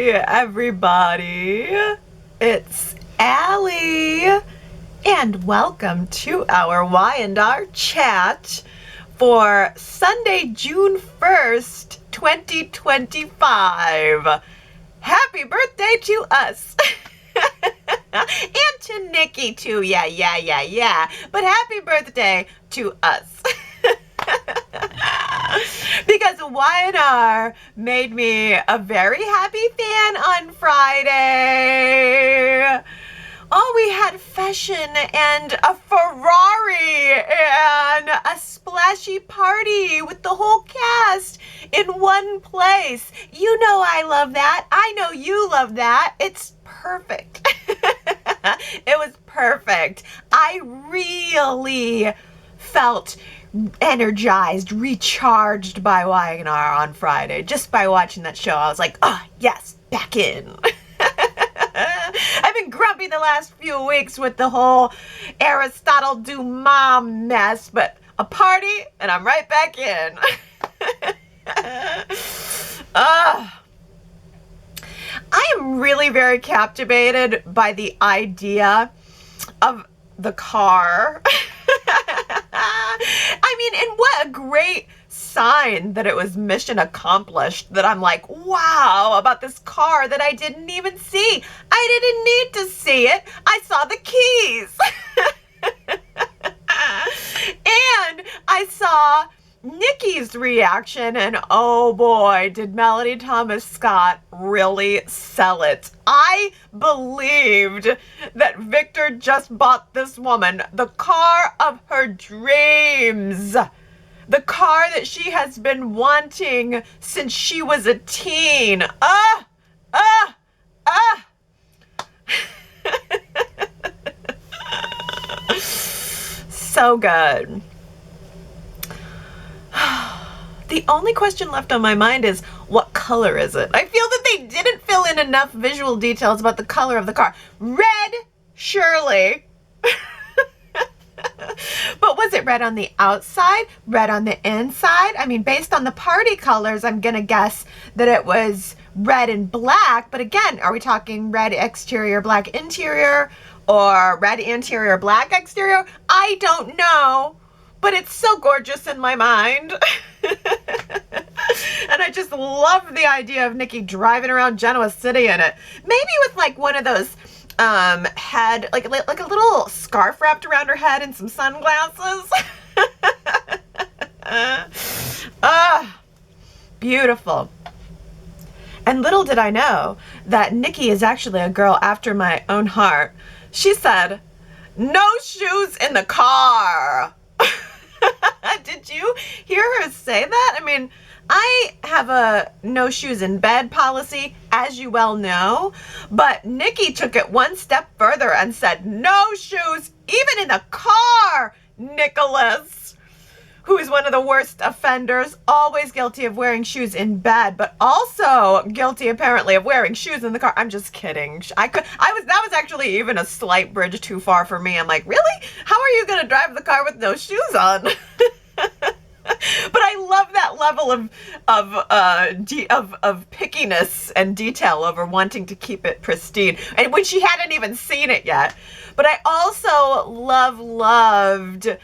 Hey, everybody. It's Allie, and welcome to our Y&R Chat for Sunday, June 1st, 2025. Happy birthday to us. And to Nikki, too. Yeah. But happy birthday to us. Because Y&R made me a very happy fan on Friday. Oh, we had fashion and a Ferrari and a splashy party with the whole cast in one place. You know I love that. I know you love that. It's perfect. It was perfect. I really felt energized, recharged by Y&R on Friday. Just by watching that show, I was like, oh, yes, back in. I've been grumpy the last few weeks with the whole Aristotle Duma mess, but a party and I'm right back in. I am really very captivated by the idea of the car. I mean, and what a great sign that it was mission accomplished, that I'm like, wow, about this car that I didn't even see. I didn't need to see it. I saw the keys. And I saw Nikki's reaction, and oh boy, did Melody Thomas Scott really sell it. I believed that Victor just bought this woman the car of her dreams. The car that she has been wanting since she was a teen. So good. The only question left on my mind is, what color is it? I feel that they didn't fill in enough visual details about the color of the car. Red, surely. But was it red on the outside? Red on the inside? I mean, based on the party colors, I'm gonna guess that it was red and black. But again, are we talking red exterior, black interior? Or red interior, black exterior? I don't know. But it's so gorgeous in my mind. And I just love the idea of Nikki driving around Genoa City in it. Maybe with like one of those head, like a little scarf wrapped around her head and some sunglasses. Beautiful. And little did I know that Nikki is actually a girl after my own heart. She said, "No shoes in the car." Did you hear her say that? I mean, I have a no shoes in bed policy, as you well know, but Nikki took it one step further and said, no shoes, even in the car, Nicholas, who is one of the worst offenders, always guilty of wearing shoes in bed, but also guilty apparently of wearing shoes in the car. I'm just kidding. That was actually even a slight bridge too far for me. I'm like, really? How are you going to drive the car with no shoes on? But I love that level of pickiness and detail over wanting to keep it pristine, and when she hadn't even seen it yet. But I also loved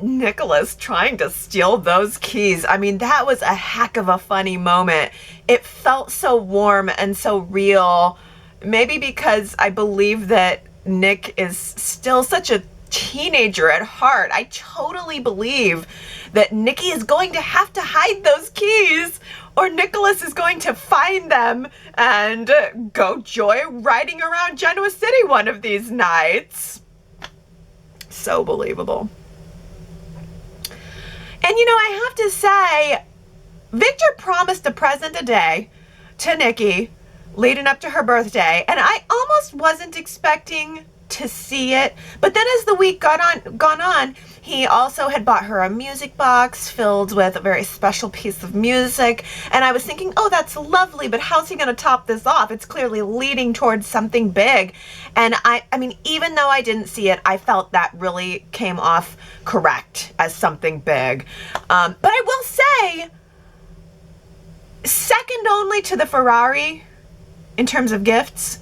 Nicholas trying to steal those keys. I mean, that was a heck of a funny moment. It felt so warm and so real. Maybe because I believe that Nick is still such a teenager at heart. I totally believe that Nikki is going to have to hide those keys, or Nicholas is going to find them and go joy riding around Genoa City one of these nights. So believable. And you know, I have to say, Victor promised a present a day to Nikki leading up to her birthday, and I almost wasn't expecting to see it. But then as the week gone on, he also had bought her a music box filled with a very special piece of music, and I was thinking, oh, that's lovely, but how's he going to top this off? It's clearly leading towards something big. And I mean, even though I didn't see it, I felt that really came off correct as something big. But I will say, second only to the Ferrari, in terms of gifts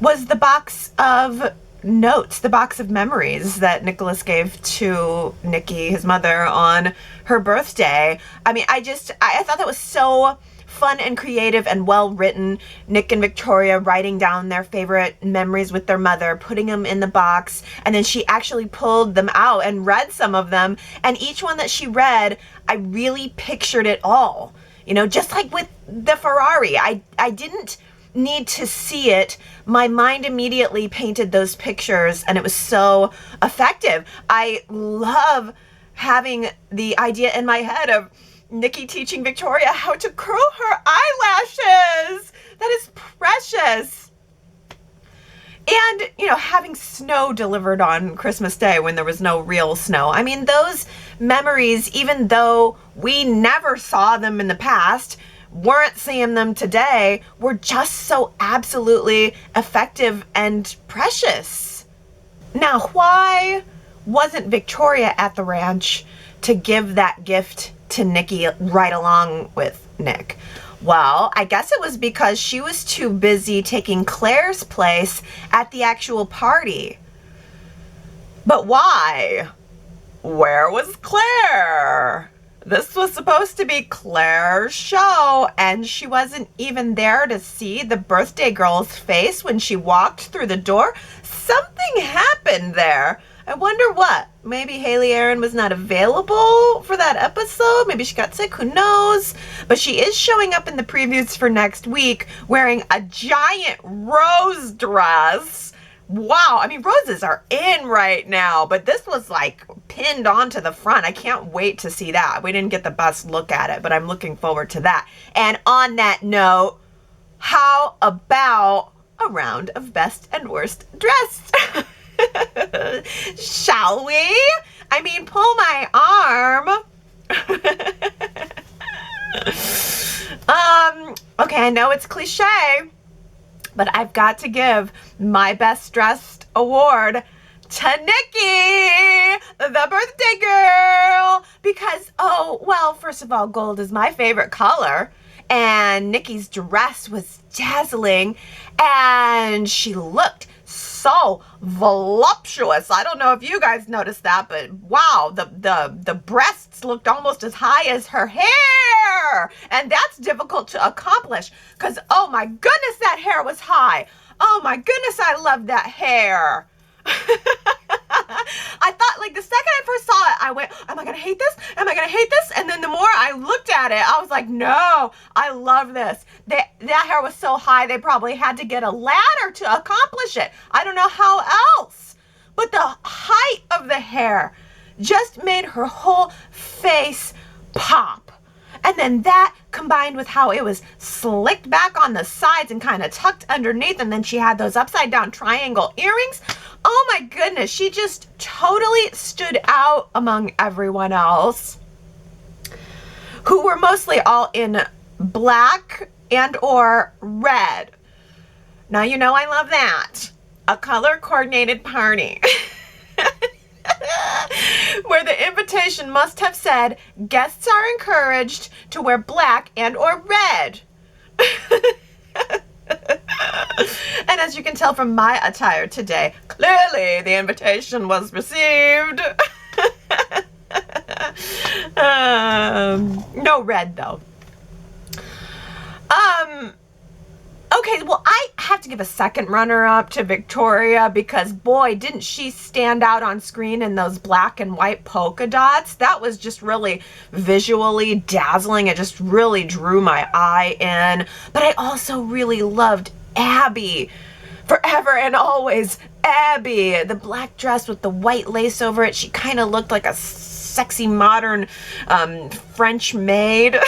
was the box of notes, the box of memories that Nicholas gave to Nikki, his mother, on her birthday. I mean, I thought that was so fun and creative and well written. Nick and Victoria writing down their favorite memories with their mother, putting them in the box, and then she actually pulled them out and read some of them. And each one that she read, I really pictured it all. You know, just like with the Ferrari, I didn't need to see it. My mind immediately painted those pictures, and it was so effective. I love having the idea in my head of Nikki teaching Victoria how to curl her eyelashes. That is precious. And, you know, having snow delivered on Christmas Day when there was no real snow. I mean, those memories, even though we never saw them in the past, weren't seeing them today, were just so absolutely effective and precious. Now, why wasn't Victoria at the ranch to give that gift to Nikki right along with Nick? Well, I guess it was because she was too busy taking Claire's place at the actual party. But why? Where was Claire? This was supposed to be Claire's show, and she wasn't even there to see the birthday girl's face when she walked through the door. Something happened there. I wonder what. Maybe Haley Aaron was not available for that episode. Maybe she got sick. Who knows? But she is showing up in the previews for next week wearing a giant rose dress. Wow. I mean, roses are in right now, but this was like pinned onto the front. I can't wait to see that. We didn't get the best look at it, but I'm looking forward to that. And on that note, how about a round of best and worst dressed? Shall we? I mean, pull my arm. Okay, I know it's cliche, but I've got to give my best dressed award to Nikki, the birthday girl, because, oh, well, first of all, gold is my favorite color, and Nikki's dress was dazzling, and she looked so voluptuous. I don't know if you guys noticed that, but wow, the breasts looked almost as high as her hair, and that's difficult to accomplish because, oh my goodness, that hair was high. Oh my goodness, I love that hair. I thought, like, the second I first saw it, I went, am I gonna hate this? Am I gonna hate this? And then the more I looked at it, I was like, no, I love this. That hair was so high, they probably had to get a ladder to accomplish it. I don't know how else. But the height of the hair just made her whole face pop. And then that combined with how it was slicked back on the sides and kind of tucked underneath, and then she had those upside down triangle earrings. Oh my goodness, she just totally stood out among everyone else, who were mostly all in black and or red. Now, you know I love that. A color coordinated party. Where the invitation must have said, guests are encouraged to wear black and or red. And as you can tell from my attire today, clearly the invitation was received. No red though. Okay, well, I have to give a second runner-up to Victoria because, boy, didn't she stand out on screen in those black and white polka dots. That was just really visually dazzling. It just really drew my eye in. But I also really loved Abby. Forever and always, Abby. The black dress with the white lace over it. She kind of looked like a sexy, modern French maid.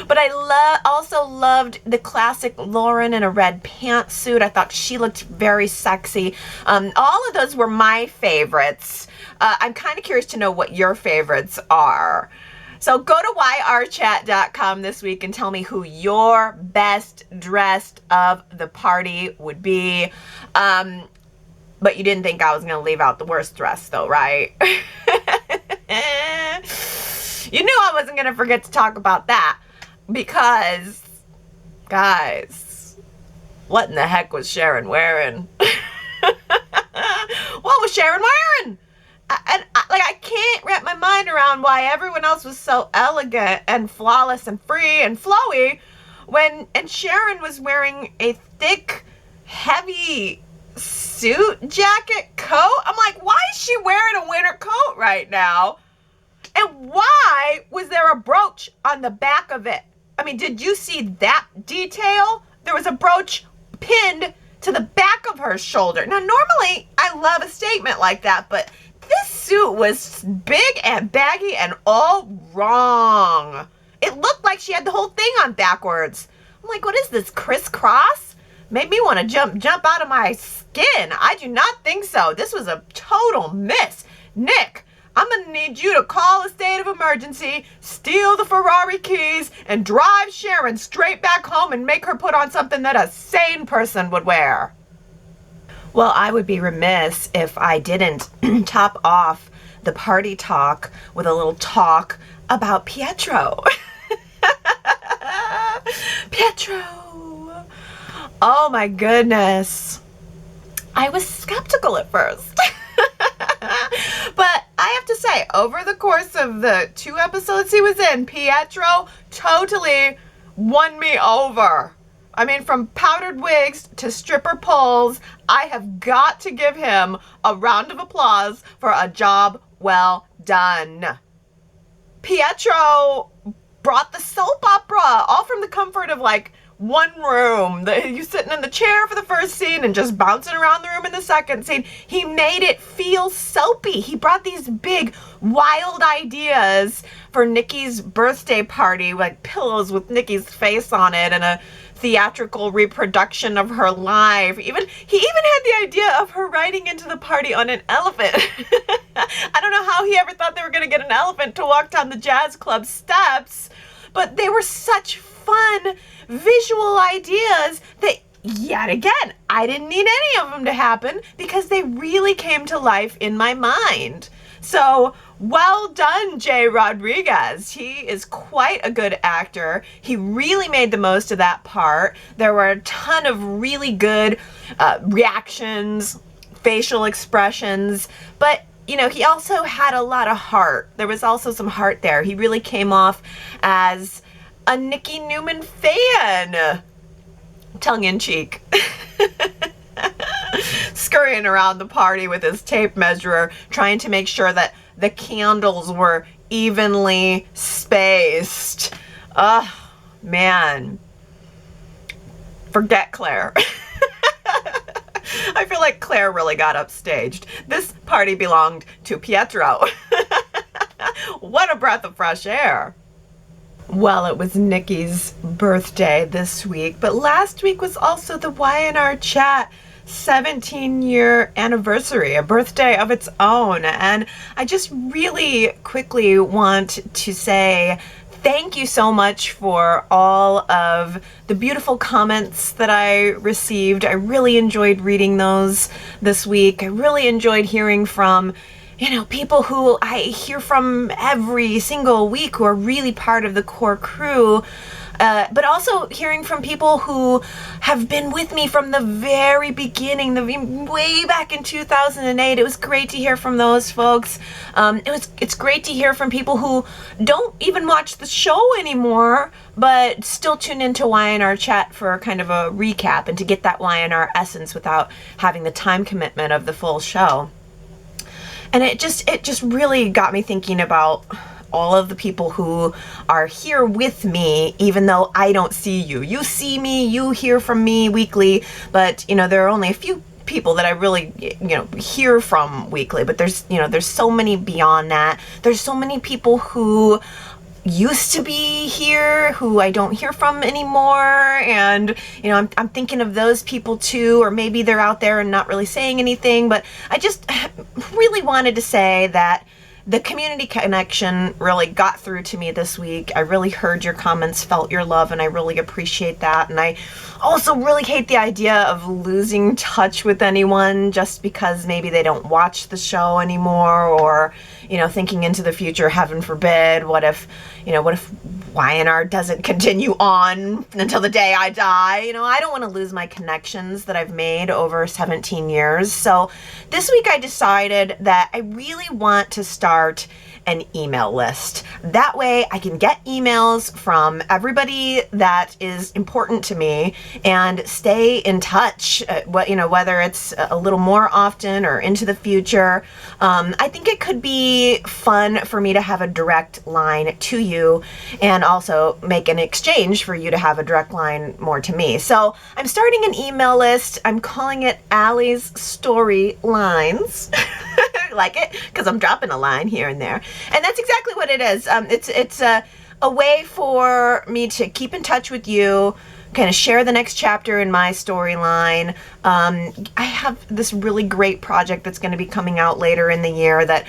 But I also loved the classic Lauren in a red pantsuit. I thought she looked very sexy. All of those were my favorites. I'm kind of curious to know what your favorites are. So go to yrchat.com this week and tell me who your best dressed of the party would be. But you didn't think I was going to leave out the worst dress though, right? You knew I wasn't going to forget to talk about that. Because Guys, what in the heck was Sharon wearing? What was Sharon wearing? I can't wrap my mind around why everyone else was so elegant and flawless and free and flowy and Sharon was wearing a thick, heavy suit jacket coat. I'm like, why is she wearing a winter coat right now? And why was there a brooch on the back of it? I mean, did you see that detail? There was a brooch pinned to the back of her shoulder. Now, normally, I love a statement like that, but this suit was big and baggy and all wrong. It looked like she had the whole thing on backwards. I'm like, what is this, crisscross? Made me want to jump out of my skin. I do not think so. This was a total miss. Nick, I'm going to need you to call a state of emergency, steal the Ferrari keys, and drive Sharon straight back home and make her put on something that a sane person would wear. Well, I would be remiss if I didn't top off the party talk with a little talk about Pietro. Pietro. Oh my goodness. I was skeptical at first. But I have to say, over the course of the 2 episodes he was in, Pietro totally won me over. I mean, from powdered wigs to stripper poles, I have got to give him a round of applause for a job well done. Pietro brought the soap opera, all from the comfort of like one room. You sitting in the chair for the first scene and just bouncing around the room in the second scene. He made it feel soapy. He brought these big, wild ideas for Nikki's birthday party, like pillows with Nikki's face on it and a theatrical reproduction of her life. He even had the idea of her riding into the party on an elephant. I don't know how he ever thought they were going to get an elephant to walk down the jazz club steps, but they were such fun visual ideas that, yet again, I didn't need any of them to happen because they really came to life in my mind. So, well done, Jay Rodriguez. He is quite a good actor. He really made the most of that part. There were a ton of really good reactions, facial expressions, but you know, he also had a lot of heart. There was also some heart there. He really came off as a Nikki Newman fan. Tongue in cheek. Scurrying around the party with his tape measure, trying to make sure that the candles were evenly spaced. Oh, man. Forget Claire. I feel like Claire really got upstaged. This party belonged to Pietro. What a breath of fresh air. Well, it was Nikki's birthday this week, but last week was also the Y&R Chat 17-year anniversary, a birthday of its own. And I just really quickly want to say thank you so much for all of the beautiful comments that I received. I really enjoyed reading those this week. I really enjoyed hearing from people who I hear from every single week who are really part of the core crew, but also hearing from people who have been with me from the very beginning, way back in 2008. It was great to hear from those folks. It's great to hear from people who don't even watch the show anymore, but still tune into Y&R Chat for kind of a recap and to get that Y&R essence without having the time commitment of the full show. And it just really got me thinking about all of the people who are here with me, even though I don't see you. You see me, you hear from me weekly, but there are only a few people that I really hear from weekly. But there's so many beyond that. There's so many people who used to be here who I don't hear from anymore, and I'm thinking of those people too, or maybe they're out there and not really saying anything, but I just really wanted to say that the community connection really got through to me this week. I really heard your comments, felt your love, and I really appreciate that. And I also really hate the idea of losing touch with anyone just because maybe they don't watch the show anymore, or, you know, thinking into the future, heaven forbid, what if Y&R doesn't continue on until the day I die? You know, I don't want to lose my connections that I've made over 17 years. So this week I decided that I really want to start an email list. That way I can get emails from everybody that is important to me and stay in touch, whether it's a little more often or into the future. I think it could be fun for me to have a direct line to you, and also make an exchange for you to have a direct line more to me. So I'm starting an email list. I'm calling it Allie's Story Lines. I like it because I'm dropping a line here and there. And that's exactly what it is. It's a way for me to keep in touch with you, kind of share the next chapter in my storyline. I have this really great project that's going to be coming out later in the year that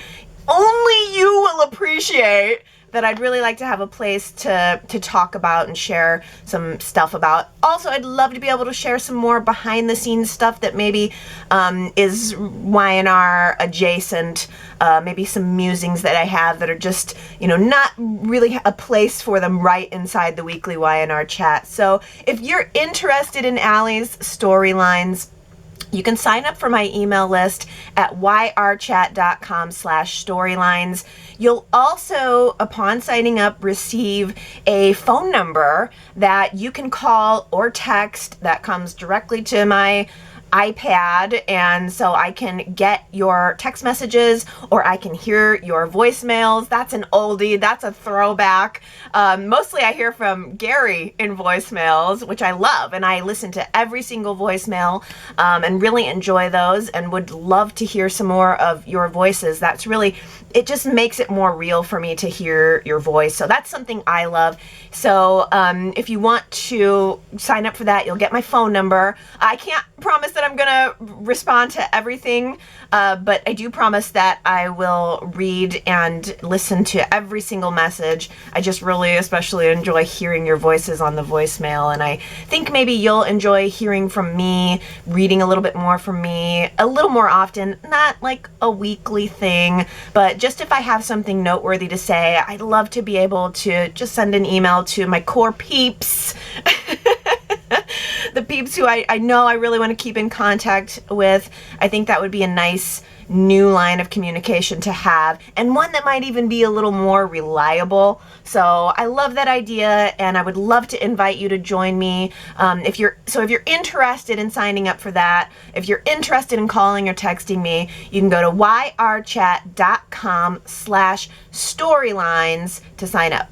only you will appreciate, that I'd really like to have a place to talk about and share some stuff about. Also, I'd love to be able to share some more behind the scenes stuff that maybe is Y&R adjacent, maybe some musings that I have that are just, not really a place for them right inside the weekly Y&R chat. So if you're interested in Allie's storylines, you can sign up for my email list at yrchat.com/storylines. You'll also, upon signing up, receive a phone number that you can call or text that comes directly to my iPad, and so I can get your text messages or I can hear your voicemails. That's an oldie, that's a throwback. Mostly I hear from Gary in voicemails, which I love, and I listen to every single voicemail and really enjoy those, and would love to hear some more of your voices. That's really, it just makes it more real for me to hear your voice. So that's something I love. So if you want to sign up for that, you'll get my phone number. I can't promise that I'm gonna respond to everything, but I do promise that I will read and listen to every single message. I just really especially enjoy hearing your voices on the voicemail, and I think maybe you'll enjoy hearing from me, reading a little bit more from me a little more often. Not like a weekly thing, but just if I have something noteworthy to say, I'd love to be able to just send an email to my core peeps. The peeps who I know I really want to keep in contact with. I think that would be a nice new line of communication to have, and one that might even be a little more reliable. So I love that idea, and I would love to invite you to join me. If you're interested in signing up for that, if you're interested in calling or texting me, you can go to yrchat.com/storylines to sign up.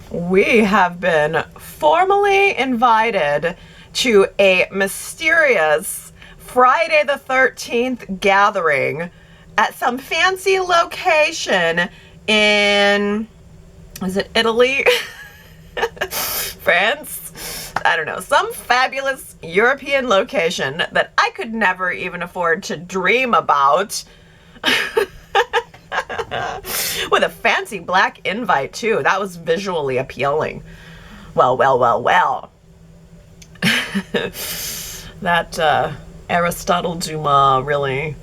We have been formally invited to a mysterious Friday the 13th gathering at some fancy location in, is it Italy? France? I don't know, some fabulous European location that I could never even afford to dream about. With a fancy black invite too. That was visually appealing. Well. That Aristotle Duma really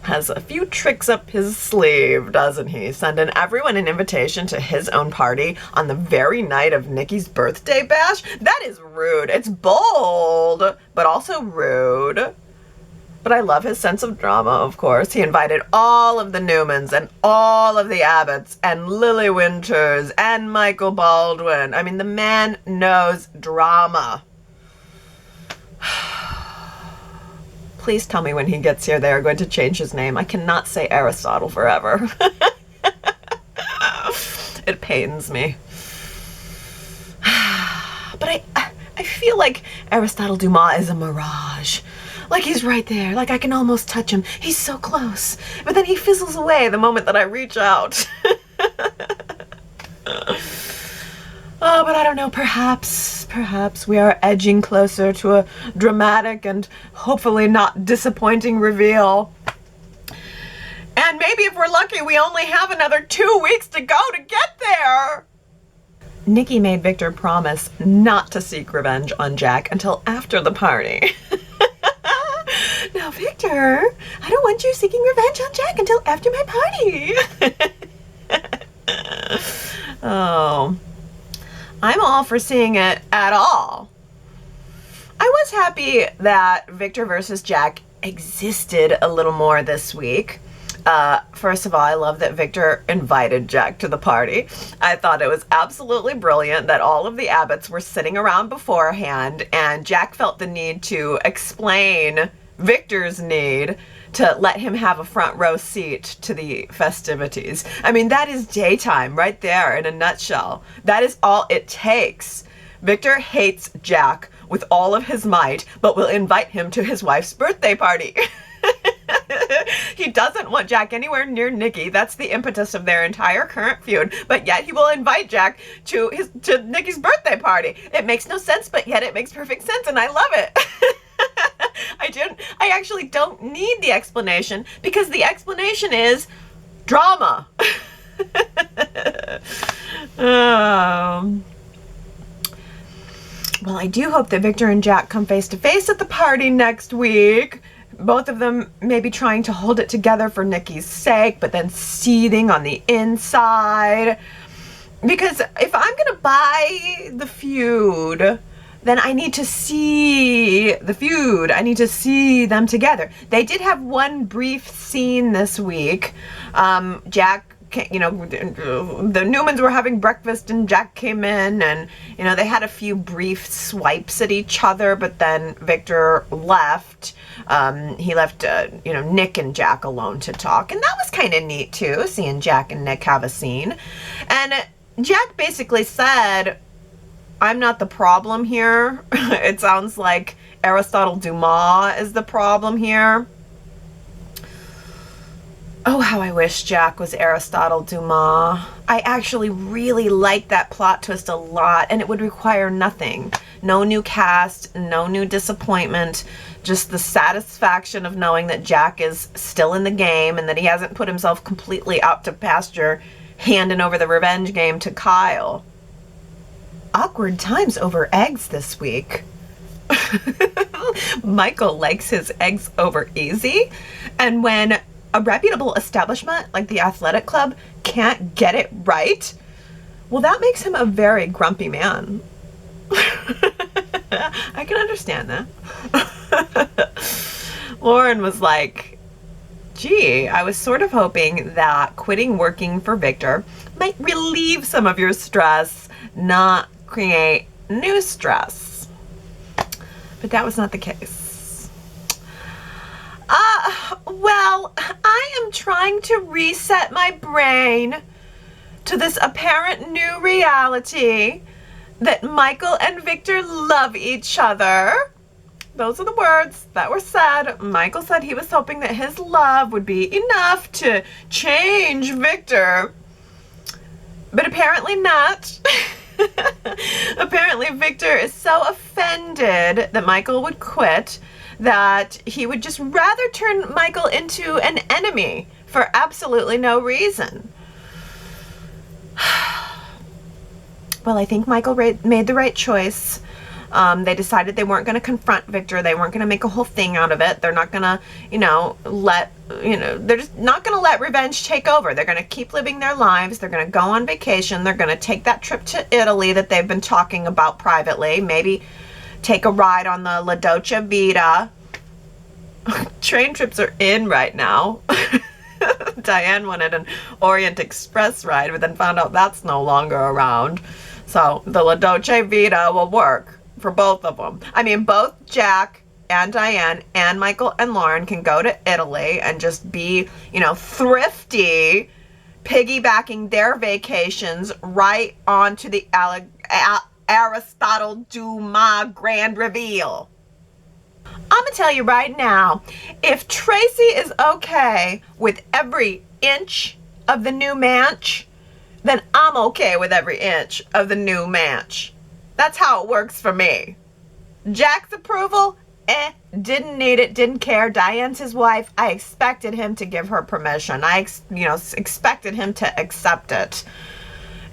has a few tricks up his sleeve, doesn't he? Sending everyone an invitation to his own party on the very night of Nikki's birthday bash? That is rude. It's bold, but also rude. But I love his sense of drama, of course. He invited all of the Newmans and all of the Abbotts and Lily Winters and Michael Baldwin. I mean, the man knows drama. Please tell me when he gets here they are going to change his name. I cannot say Aristotle forever. It pains me. But I feel like Aristotle Duma is a mirage. Like he's right there, like I can almost touch him. He's so close. But then he fizzles away the moment that I reach out. Oh, but I don't know, perhaps we are edging closer to a dramatic and hopefully not disappointing reveal. And And maybe if we're lucky, we only have another 2 weeks to go to get there. Nikki made Victor promise not to seek revenge on Jack until after the party. Now, Victor, I don't want you seeking revenge on Jack until after my party. Oh, I'm all for seeing it at all. I was happy that Victor versus Jack existed a little more this week. First of all, I love that Victor invited Jack to the party. I thought it was absolutely brilliant that all of the Abbotts were sitting around beforehand, and Jack felt the need to explain Victor's need to let him have a front row seat to the festivities. I mean, that is daytime right there in a nutshell. That is all it takes. Victor hates Jack with all of his might, but will invite him to his wife's birthday party. He doesn't want Jack anywhere near Nikki. That's the impetus of their entire current feud, but yet he will invite Jack to Nikki's birthday party. It makes no sense, but yet it makes perfect sense, and I love it. I actually don't need the explanation, because the explanation is drama. Well, I do hope that Victor and Jack come face to face at the party next week. Both of them maybe trying to hold it together for Nikki's sake, but then seething on the inside. Because if I'm going to buy the feud, then I need to see the feud. I need to see them together. They did have one brief scene this week. Jack, you know, the Newmans were having breakfast and Jack came in, and, you know, they had a few brief swipes at each other, but then Victor left. He left, you know, Nick and Jack alone to talk, and that was kind of neat too, seeing Jack and Nick have a scene. And Jack basically said, I'm not the problem here. It sounds like Aristotle Duma is the problem here. Oh, how I wish Jack was Aristotle Duma. I actually really like that plot twist a lot, and it would require nothing. No new cast, no new disappointment, just the satisfaction of knowing that Jack is still in the game and that he hasn't put himself completely out to pasture, handing over the revenge game to Kyle. Awkward times over eggs this week. Michael likes his eggs over easy, and when a reputable establishment like the athletic club can't get it right, well, that makes him a very grumpy man. I can understand that. Lauren was like, gee, I was sort of hoping that quitting working for Victor might relieve some of your stress, not create new stress. But that was not the case. Well, I am trying to reset my brain to this apparent new reality that Michael and Victor love each other. Those are the words that were said. Michael said he was hoping that his love would be enough to change Victor. But apparently not. Apparently Victor is so offended that Michael would quit that he would just rather turn Michael into an enemy for absolutely no reason. Well, I think Michael made the right choice. They decided they weren't going to confront Victor. They weren't going to make a whole thing out of it. They're not going to, they're just not going to let revenge take over. They're going to keep living their lives. They're going to go on vacation. They're going to take that trip to Italy that they've been talking about privately. Maybe take a ride on the La Dolce Vita. Train trips are in right now. Diane wanted an Orient Express ride, but then found out that's no longer around. So the La Dolce Vita will work for both of them. I mean, both Jack and Diane and Michael and Lauren can go to Italy and just be, thrifty, piggybacking their vacations right onto the Aristotle Duma grand reveal. I'm going to tell you right now, if Tracy is okay with every inch of the new manch, then I'm okay with every inch of the new manch. That's how it works for me. Jack's approval didn't need it, didn't care. Diane's his wife. I expected him to give her permission. I expected him to accept it.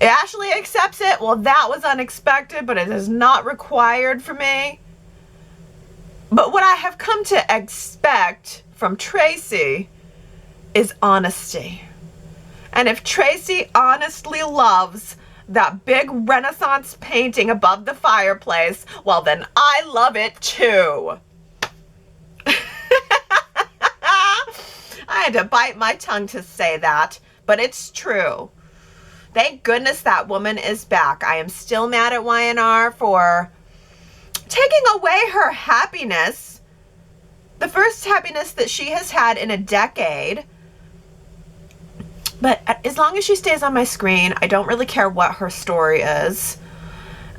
Ashley accepts it. Well, that was unexpected, but it is not required for me. But what I have come to expect from Traci is honesty. And if Traci honestly loves that big Renaissance painting above the fireplace, well, then I love it too. I had to bite my tongue to say that, but it's true. Thank goodness that woman is back. I am still mad at Y&R for taking away her happiness, the first happiness that she has had in a decade. But as long as she stays on my screen, I don't really care what her story is.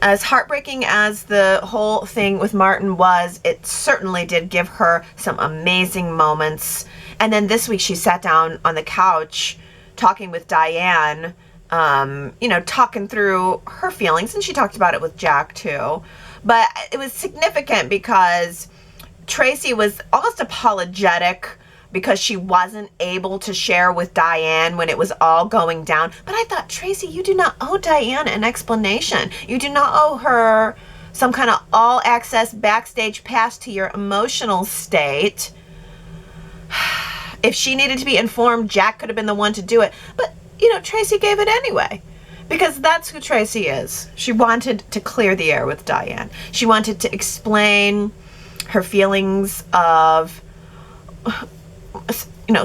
As heartbreaking as the whole thing with Martin was, it certainly did give her some amazing moments. And then this week she sat down on the couch talking with Diane, talking through her feelings, and she talked about it with Jack too. But it was significant because Traci was almost apologetic because she wasn't able to share with Diane when it was all going down. But I thought, Traci, you do not owe Diane an explanation. You do not owe her some kind of all-access backstage pass to your emotional state. If she needed to be informed, Jack could have been the one to do it. But, Traci gave it anyway. Because that's who Traci is. She wanted to clear the air with Diane. She wanted to explain her feelings of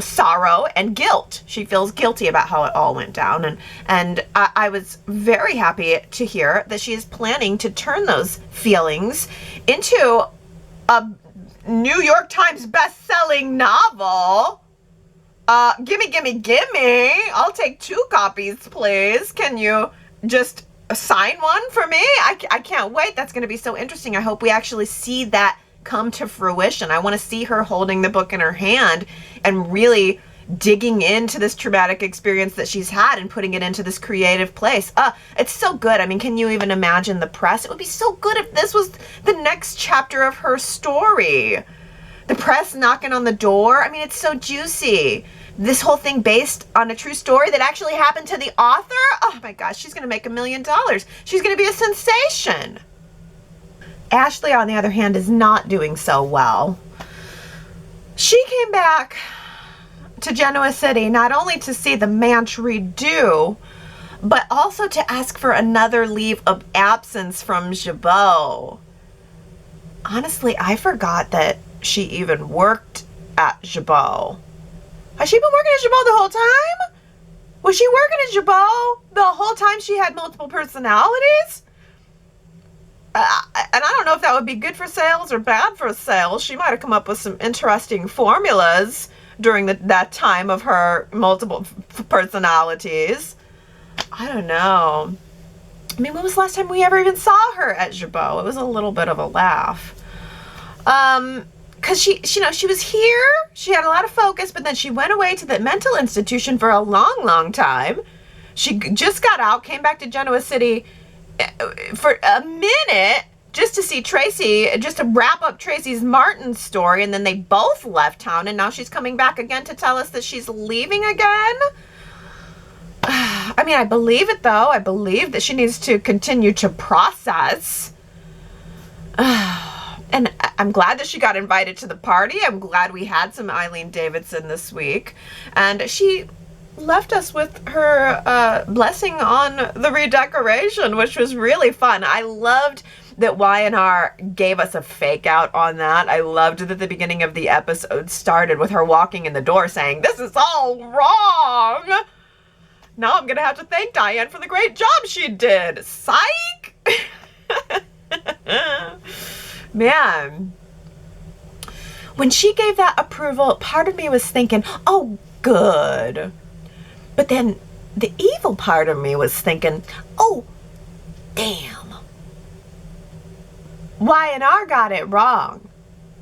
sorrow and guilt. She feels guilty about how it all went down. And I was very happy to hear that she is planning to turn those feelings into a New York Times best-selling novel. Gimme. I'll take 2 copies, please. Can you just sign one for me? I can't wait. That's going to be so interesting. I hope we actually see that come to fruition. I want to see her holding the book in her hand and really digging into this traumatic experience that she's had and putting it into this creative place. It's so good. I mean, can you even imagine the press? It would be so good if this was the next chapter of her story. The press knocking on the door. I mean, it's so juicy. This whole thing based on a true story that actually happened to the author. Oh my gosh, she's going to make $1 million. She's going to be a sensation. Ashley, on the other hand, is not doing so well. She came back to Genoa City not only to see the manch redo, but also to ask for another leave of absence from Gibeau. Honestly, I forgot that she even worked at Gibeau. Has she been working at Gibeau the whole time? Was she working at Gibeau the whole time she had multiple personalities? And I don't know if that would be good for sales or bad for sales. She might have come up with some interesting formulas during that time of her multiple personalities. I don't know. I mean, when was the last time we ever even saw her at Gibeau? It was a little bit of a laugh. Because she was here, she had a lot of focus, but then she went away to the mental institution for a long, long time. She just got out, came back to Genoa City for a minute just to see Traci, just to wrap up Traci's Martin story, and then they both left town, and now she's coming back again to tell us that she's leaving again. I mean, I believe it, though. I believe that she needs to continue to process. And I'm glad that she got invited to the party. I'm glad we had some Eileen Davidson this week. And she left us with her blessing on the redecoration, which was really fun. I loved that Y&R gave us a fake out on that. I loved that the beginning of the episode started with her walking in the door saying, "This is all wrong." Now I'm going to have to thank Diane for the great job she did. Psych! Man. When she gave that approval, part of me was thinking, oh, good. But then the evil part of me was thinking, oh, damn. Y&R got it wrong.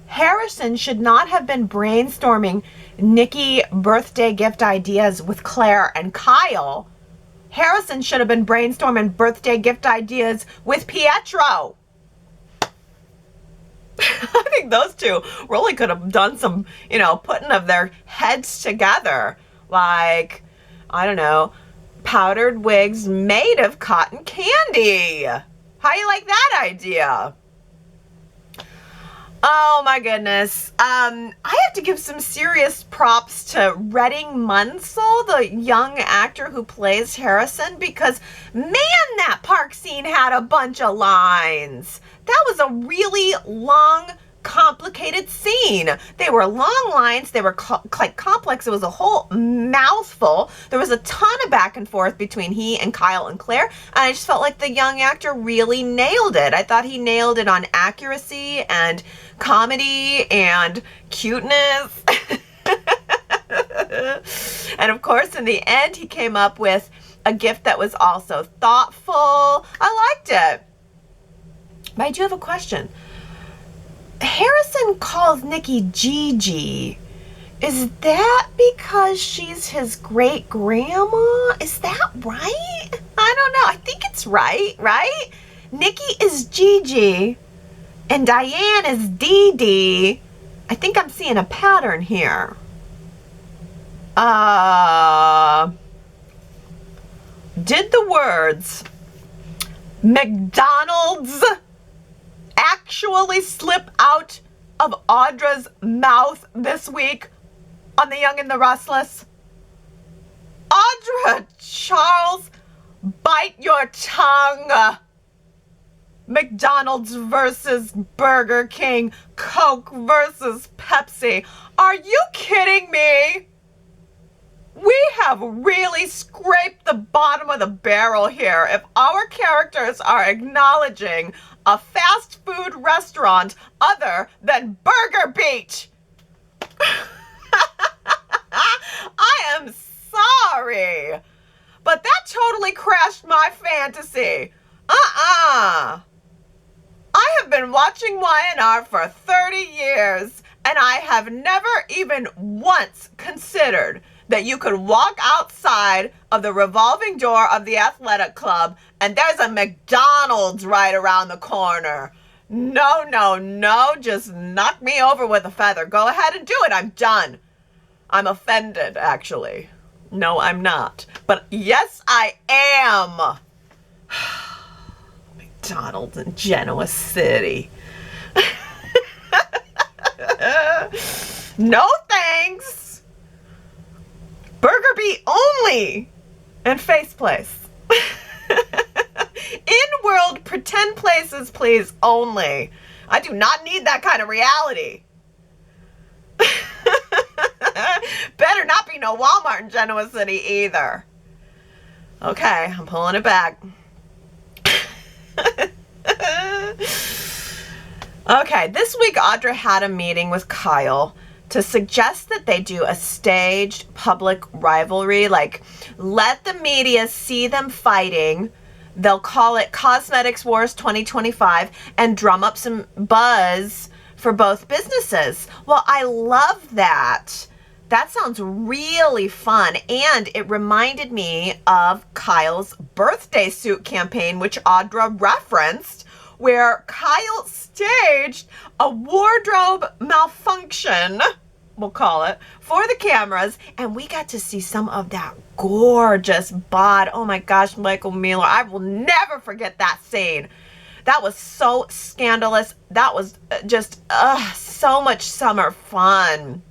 Harrison should not have been brainstorming Nikki birthday gift ideas with Claire and Kyle. Harrison should have been brainstorming birthday gift ideas with Pietro. I think those two really could have done some, putting of their heads together. Like, I don't know, powdered wigs made of cotton candy. How you like that idea? Oh my goodness. I have to give some serious props to Redding Munsell, the young actor who plays Harrison, because man, that park scene had a bunch of lines. That was a really long, complicated scene. They were long lines. They were like complex. It was a whole mouthful. There was a ton of back and forth between he and Kyle and Claire. And I just felt like the young actor really nailed it. I thought he nailed it on accuracy and comedy and cuteness. And of course, in the end, he came up with a gift that was also thoughtful. I liked it. But I do have a question. Harrison calls Nikki Gigi. Is that because she's his great grandma? Is that right? I don't know. I think it's right? Nikki is Gigi and Diane is Dee Dee. I think I'm seeing a pattern here. Did the words McDonald's actually slip out of Audra's mouth this week on The Young and the Restless? Audra, Charles, bite your tongue. McDonald's versus Burger King, Coke versus Pepsi. Are you kidding me? We have really scraped the bottom of the barrel here if our characters are acknowledging a fast food restaurant other than Burger Beach. I am sorry, but that totally crashed my fantasy. I have been watching Y&R for 30 years, and I have never even once considered that you could walk outside of the revolving door of the athletic club and there's a McDonald's right around the corner. No, just knock me over with a feather. Go ahead and do it. I'm done. I'm offended, actually. No, I'm not. But yes, I am. McDonald's in Genoa City. No thanks. Burger Beat only and Face Place. In-world pretend places, please, only. I do not need that kind of reality. Better not be no Walmart in Genoa City either. Okay, I'm pulling it back. Okay, this week Audra had a meeting with Kyle to suggest that they do a staged public rivalry, like let the media see them fighting. They'll call it Cosmetics Wars 2025 and drum up some buzz for both businesses. Well, I love that. That sounds really fun. And it reminded me of Kyle's birthday suit campaign, which Audra referenced, where Kyle staged a wardrobe malfunction, we'll call it, for the cameras, and we got to see some of that gorgeous bod. Oh my gosh, Michael Miller, I will never forget that scene. That was so scandalous. That was just so much summer fun.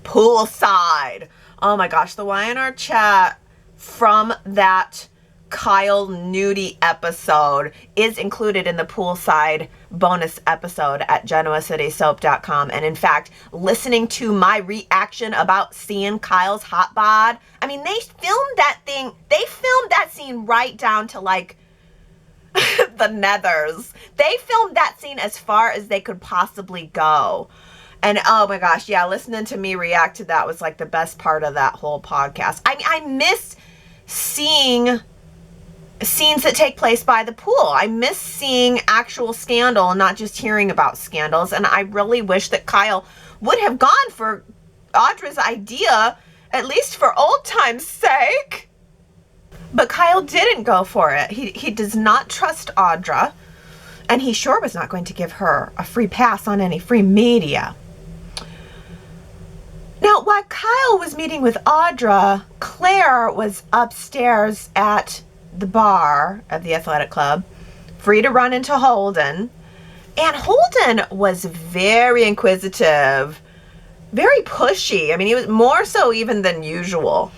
Poolside. Oh my gosh, the Y&R chat from that Kyle nudie episode is included in the poolside bonus episode at genoacitysoap.com. And in fact, listening to my reaction about seeing Kyle's hot bod, I mean, they filmed that scene right down to like the nethers. They filmed that scene as far as they could possibly go. And oh my gosh, yeah, listening to me react to that was like the best part of that whole podcast. I mean, I miss seeing scenes that take place by the pool. I miss seeing actual scandal and not just hearing about scandals. And I really wish that Kyle would have gone for Audra's idea, at least for old time's sake. But Kyle didn't go for it. He does not trust Audra. And he sure was not going to give her a free pass on any free media. Now, while Kyle was meeting with Audra, Claire was upstairs at the bar of the athletic club, free to run into Holden. And Holden was very inquisitive, very pushy. I mean, he was more so even than usual.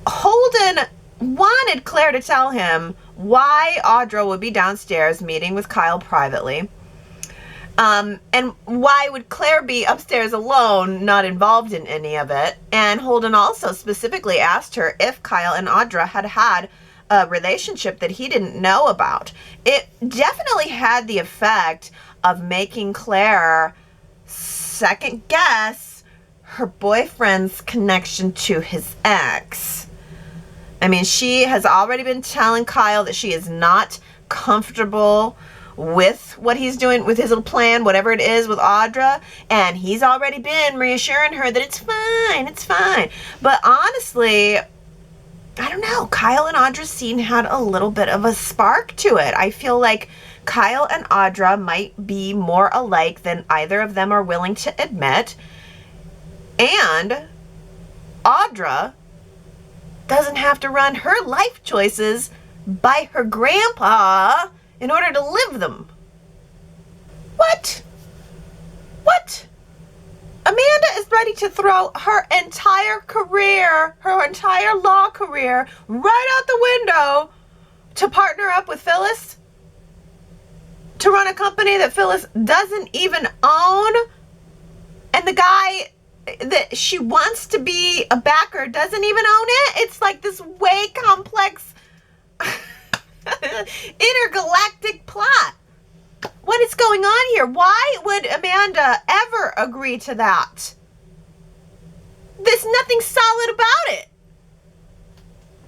Holden wanted Claire to tell him why Audra would be downstairs meeting with Kyle privately. And why would Claire be upstairs alone, not involved in any of it? And Holden also specifically asked her if Kyle and Audra had a relationship that he didn't know about. It definitely had the effect of making Claire second guess her boyfriend's connection to his ex. I mean, she has already been telling Kyle that she is not comfortable with what he's doing with his little plan, whatever it is with Audra, and he's already been reassuring her that it's fine. But honestly, I don't know, Kyle and Audra's scene had a little bit of a spark to it. I feel like Kyle and Audra might be more alike than either of them are willing to admit, and Audra doesn't have to run her life choices by her grandpa in order to live them. What? Amanda is ready to throw her entire career, her entire law career, right out the window to partner up with Phyllis? To run a company that Phyllis doesn't even own? And the guy that she wants to be a backer doesn't even own it? It's like this way complex intergalactic plot. What is going on here? Why would Amanda ever agree to that? There's nothing solid about it.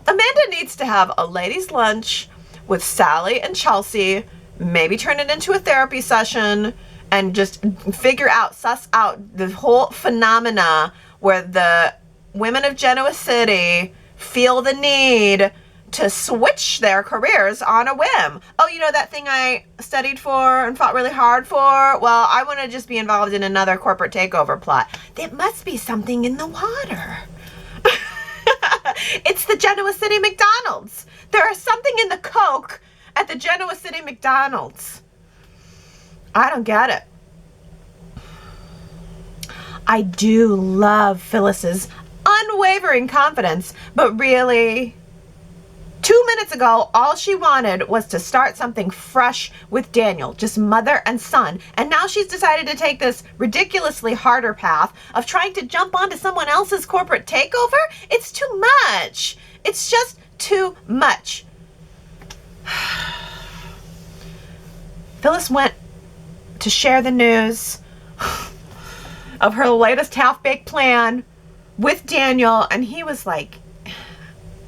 Amanda needs to have a ladies' lunch with Sally and Chelsea, maybe turn it into a therapy session, and just suss out the whole phenomena where the women of Genoa City feel the need to switch their careers on a whim. Oh, you know that thing I studied for and fought really hard for? Well, I want to just be involved in another corporate takeover plot. There must be something in the water. It's the Genoa City McDonald's. There is something in the Coke at the Genoa City McDonald's. I don't get it. I do love Phyllis's unwavering confidence, but really, 2 minutes ago, all she wanted was to start something fresh with Daniel, just mother and son. And now she's decided to take this ridiculously harder path of trying to jump onto someone else's corporate takeover. It's too much. It's just too much. Phyllis went to share the news of her latest half-baked plan with Daniel, and he was like,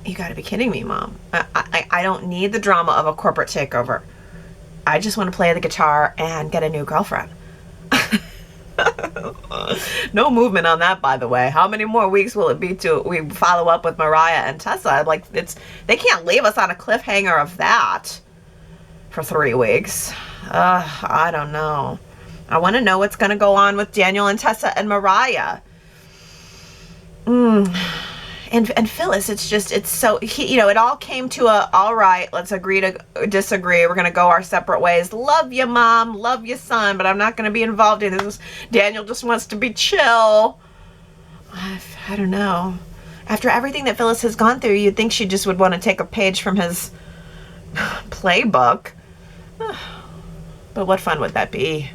you gotta be kidding me, Mom. I don't need the drama of a corporate takeover. I just want to play the guitar and get a new girlfriend. No movement on that, by the way. How many more weeks will it be till we follow up with Mariah and Tessa? Like, they can't leave us on a cliffhanger of that for 3 weeks. I don't know. I want to know what's going to go on with Daniel and Tessa and Mariah. And Phyllis, it's so, it all came to all right, let's agree to disagree. We're going to go our separate ways. Love you, Mom. Love you, son. But I'm not going to be involved in this. Daniel just wants to be chill. I don't know. After everything that Phyllis has gone through, you'd think she just would want to take a page from his playbook. But what fun would that be?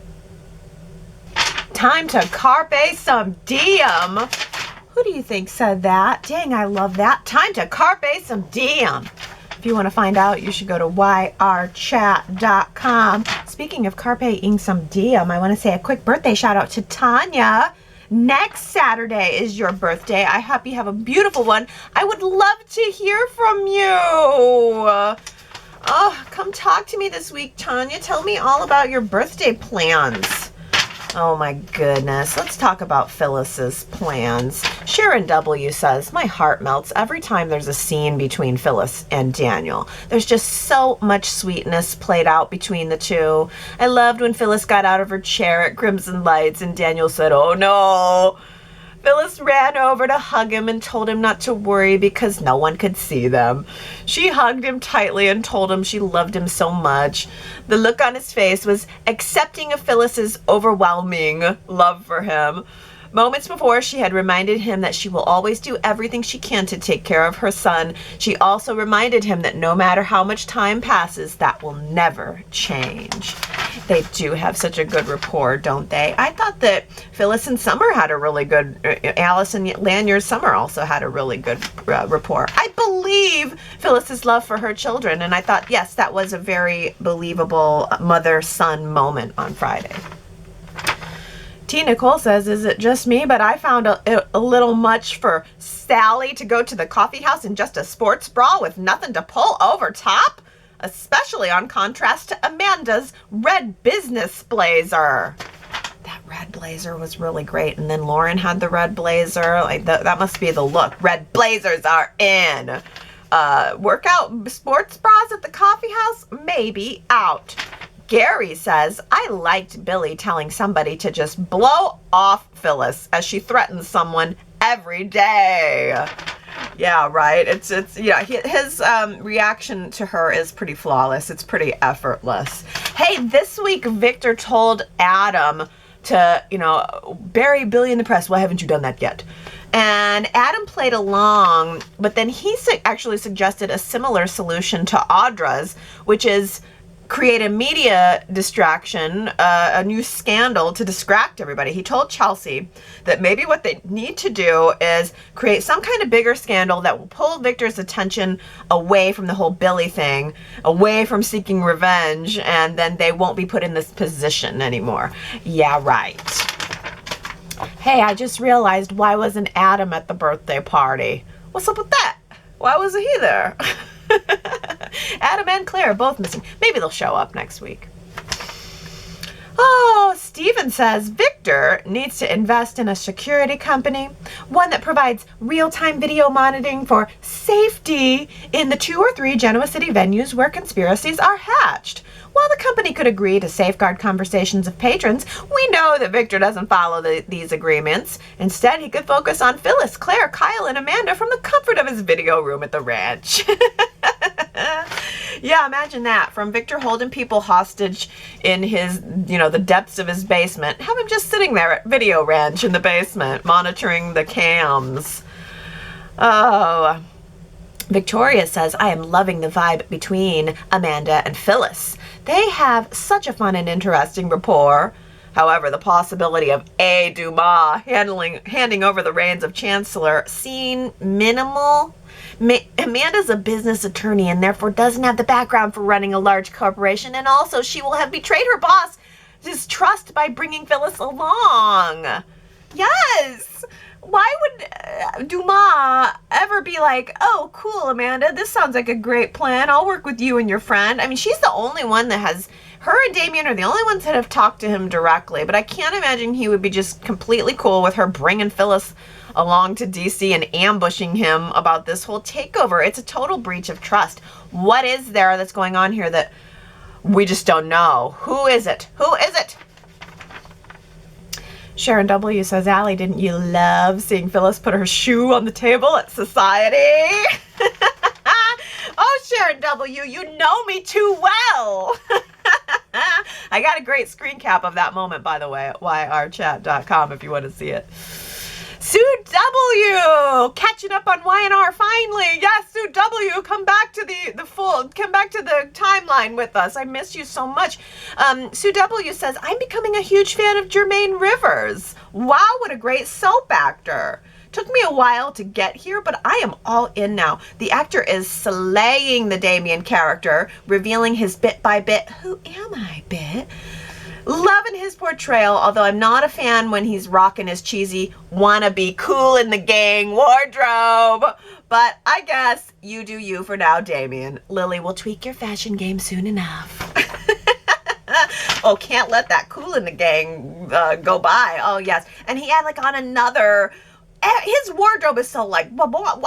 Time to carpe some diem. Who do you think said that? Dang, I love that. Time to carpe some diem. If you want to find out, you should go to yrchat.com. Speaking of carpe some diem, I want to say a quick birthday shout out to Tanya. Next Saturday is your birthday. I hope you have a beautiful one. I would love to hear from you. Oh, come talk to me this week, Tanya. Tell me all about your birthday plans. Oh my goodness. Let's talk about Phyllis's plans. Sharon W. says, my heart melts every time there's a scene between Phyllis and Daniel. There's just so much sweetness played out between the two. I loved when Phyllis got out of her chair at Crimson Lights and Daniel said, oh no. Phyllis ran over to hug him and told him not to worry because no one could see them. She hugged him tightly and told him she loved him so much. The look on his face was accepting of Phyllis's overwhelming love for him. Moments before, she had reminded him that she will always do everything she can to take care of her son. She also reminded him that no matter how much time passes, that will never change. They do have such a good rapport, don't they? I thought that Phyllis and Summer had a really good, Alice and Lanyard's Summer also had a really good rapport. I believe Phyllis's love for her children, and I thought, yes, that was a very believable mother-son moment on Friday. T. Nicole says, is it just me, but I found a little much for Sally to go to the coffee house in just a sports bra with nothing to pull over top? Especially on contrast to Amanda's red business blazer. That red blazer was really great. And then Lauren had the red blazer. Like that must be the look. Red blazers are in. Workout sports bras at the coffee house? Maybe out. Gary says, I liked Billy telling somebody to just blow off Phyllis as she threatens someone every day. Yeah, right. It's yeah, his reaction to her is pretty flawless. It's pretty effortless. Hey, this week Victor told Adam to, bury Billy in the press. Why haven't you done that yet? And Adam played along, but then he actually suggested a similar solution to Audra's, which is create a media distraction, a new scandal to distract everybody. He told Chelsea that maybe what they need to do is create some kind of bigger scandal that will pull Victor's attention away from the whole Billy thing, away from seeking revenge, and then they won't be put in this position anymore. Yeah, right. Hey, I just realized, why wasn't Adam at the birthday party? What's up with that? Why wasn't he there? Adam and Claire are both missing. Maybe they'll show up next week. Oh, Steven says Victor needs to invest in a security company, one that provides real-time video monitoring for safety in the 2 or 3 Genoa City venues where conspiracies are hatched. While the company could agree to safeguard conversations of patrons, we know that Victor doesn't follow these agreements. Instead, he could focus on Phyllis, Claire, Kyle, and Amanda from the comfort of his video room at the ranch. Yeah, imagine that. From Victor holding people hostage in his, the depths of his basement. Have him just sitting there at Video Ranch in the basement, monitoring the cams. Oh. Victoria says, I am loving the vibe between Amanda and Phyllis. They have such a fun and interesting rapport. However, the possibility of A. Dumas handing over the reins of Chancellor seem minimal. Amanda's a business attorney and therefore doesn't have the background for running a large corporation, and also she will have betrayed her boss's trust by bringing Phyllis along. Yes! Why would Dumas ever be like, oh, cool, Amanda, this sounds like a great plan. I'll work with you and your friend. I mean, she's the only one that has, her and Damien are the only ones that have talked to him directly, but I can't imagine he would be just completely cool with her bringing Phyllis along to DC and ambushing him about this whole takeover. It's a total breach of trust. What is there that's going on here that we just don't know? Who is it? Who is it? Sharon W. says, Allie, didn't you love seeing Phyllis put her shoe on the table at Society? Oh, Sharon W., you know me too well. I got a great screen cap of that moment, by the way, at yrchat.com if you want to see it. Sue W. catching up on Y&R finally. Yes, Sue W. come back to come back to the timeline with us. I miss you so much. Sue W. says, I'm becoming a huge fan of Jermaine Rivers. Wow, what a great soap actor. Took me a while to get here, but I am all in now. The actor is slaying the Damien character, revealing his bit by bit, who am I bit? Loving his portrayal, although I'm not a fan when he's rocking his cheesy wanna be cool in the gang wardrobe. But I guess you do you for now, Damien. Lily will tweak your fashion game soon enough. Oh, can't let that cool in the gang go by. Oh, yes. And he had like on another... His wardrobe is so like, what?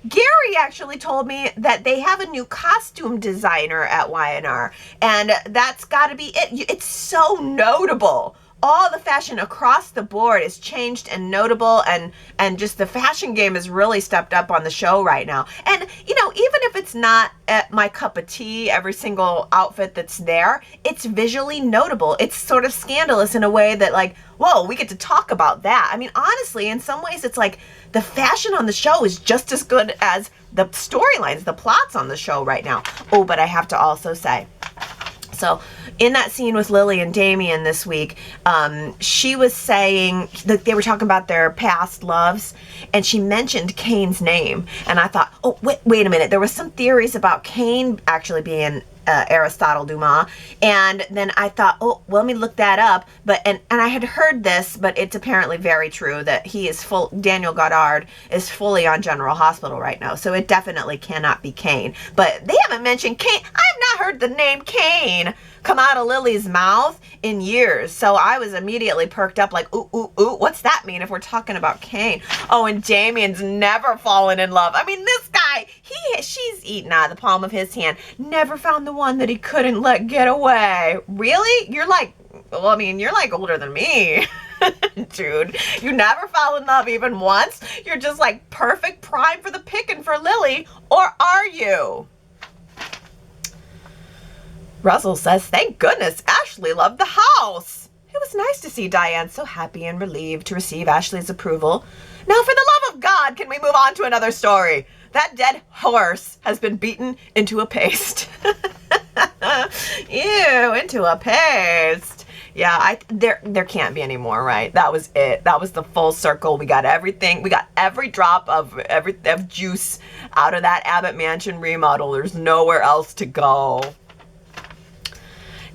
Gary actually told me that they have a new costume designer at Y&R, and that's got to be it. It's so notable. All the fashion across the board is changed and notable, and just the fashion game has really stepped up on the show right now. And, you know, even if it's not my cup of tea, every single outfit that's there, it's visually notable. It's sort of scandalous in a way that, like, whoa, we get to talk about that. I mean, honestly, in some ways, it's like the fashion on the show is just as good as the storylines, the plots on the show right now. Oh, but I have to also say, so in that scene with Lily and Damien this week, she was saying that they were talking about their past loves, and she mentioned Cain's name. And I thought, oh, wait a minute. There was some theories about Cain actually being Aristotle Duma. And then I thought, oh, well, let me look that up. And I had heard this, but it's apparently very true that Daniel Goddard is fully on General Hospital right now. So it definitely cannot be Cain. But they haven't mentioned Cain. I've not heard the name Cain come out of Lily's mouth in years. So I was immediately perked up like, ooh, what's that mean if we're talking about Cain? Oh, and Damien's never fallen in love. I mean, this guy, she's eaten out of the palm of his hand. Never found the one that he couldn't let get away. Really? You're like, well, I mean, you're like older than me. Dude, you never fell in love even once? You're just like perfect prime for the picking for Lily, or are you? Russell says, thank goodness Ashley loved the house. It was nice to see Diane so happy and relieved to receive Ashley's approval. Now, for the love of God, can we move on to another story? That dead horse has been beaten into a paste. Ew, into a paste. Yeah, there can't be any more, right? That was it. That was the full circle. We got everything. We got every drop of juice out of that Abbott Mansion remodel. There's nowhere else to go.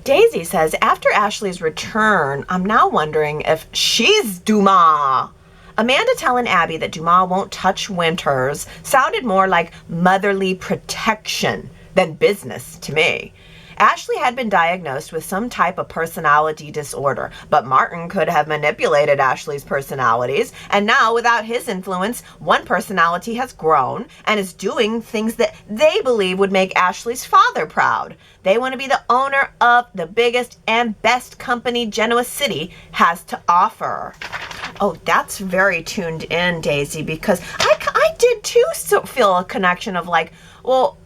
Daisy says, after Ashley's return, I'm now wondering if she's Dumas. Amanda telling Abby that Dumas won't touch Winters sounded more like motherly protection than business to me. Ashley had been diagnosed with some type of personality disorder, but Martin could have manipulated Ashley's personalities, and now, without his influence, one personality has grown and is doing things that they believe would make Ashley's father proud. They want to be the owner of the biggest and best company Genoa City has to offer. Oh, that's very tuned in, Daisy, because I did too feel a connection of like, well,